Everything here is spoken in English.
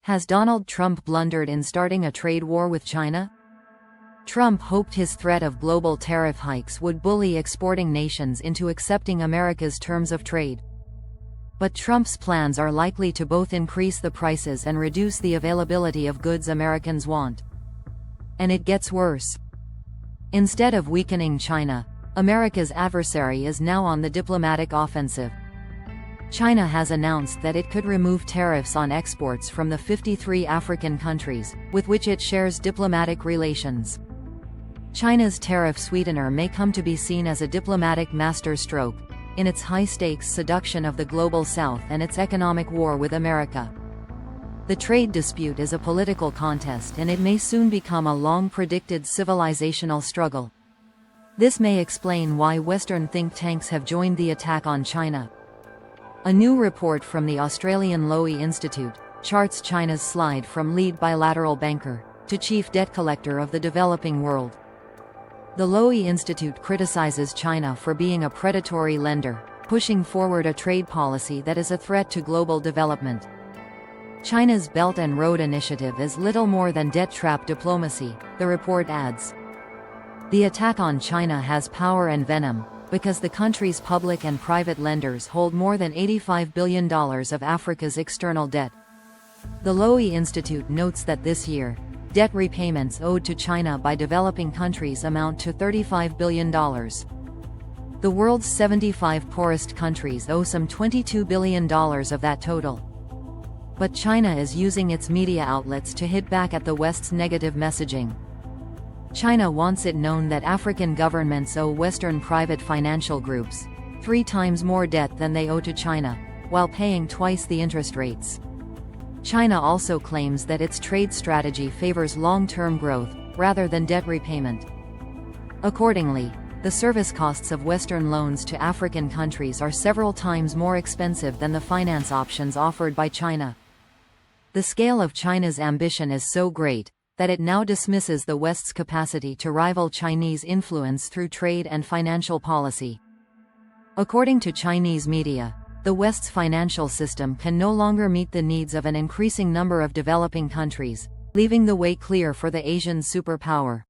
Has Donald Trump blundered in starting a trade war with China? Trump hoped his threat of global tariff hikes would bully exporting nations into accepting America's terms of trade. But Trump's plans are likely to both increase the prices and reduce the availability of goods Americans want. And it gets worse. Instead of weakening China, America's adversary is now on the diplomatic offensive. China has announced that it could remove tariffs on exports from the 53 African countries, with which it shares diplomatic relations. China's tariff sweetener may come to be seen as a diplomatic masterstroke, in its high-stakes seduction of the Global South and its economic war with America. The trade dispute is a political contest, and it may soon become a long-predicted civilizational struggle. This may explain why Western think tanks have joined the attack on China. A new report from the Australian Lowy Institute charts China's slide from lead bilateral banker to chief debt collector of the developing world. The Lowy Institute criticizes China for being a predatory lender, pushing forward a trade policy that is a threat to global development. China's Belt and Road Initiative is little more than debt trap diplomacy, the report adds. The attack on China has power and venom, because the country's public and private lenders hold more than $85 billion of Africa's external debt. The Lowy Institute notes that this year, debt repayments owed to China by developing countries amount to $35 billion. The world's 75 poorest countries owe some $22 billion of that total. But China is using its media outlets to hit back at the West's negative messaging. China wants it known that African governments owe Western private financial groups 3 times more debt than they owe to China, while paying twice the interest rates. China also claims that its trade strategy favors long-term growth, rather than debt repayment. Accordingly, the service costs of Western loans to African countries are several times more expensive than the finance options offered by China. The scale of China's ambition is so great that it now dismisses the West's capacity to rival Chinese influence through trade and financial policy. According to Chinese media, the West's financial system can no longer meet the needs of an increasing number of developing countries, leaving the way clear for the Asian superpower.